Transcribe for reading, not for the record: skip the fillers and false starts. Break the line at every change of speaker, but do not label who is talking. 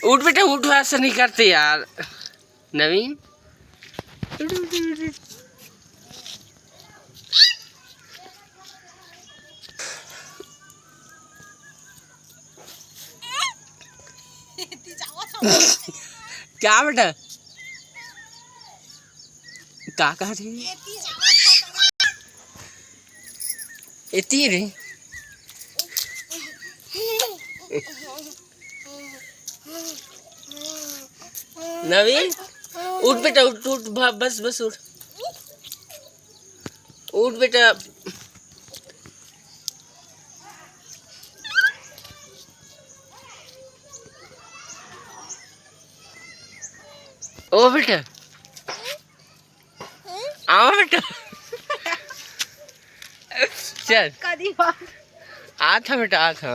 उठ बेटा उठ, ऐसा नहीं करते यार नवीन। क्या बेटा का कहा थे इतनी रे नवीन उठ बेटा उठ उठ, बस बस उठ उठ बेटा। ओ बेटा आओ बेटा चल आ था बेटा आ था।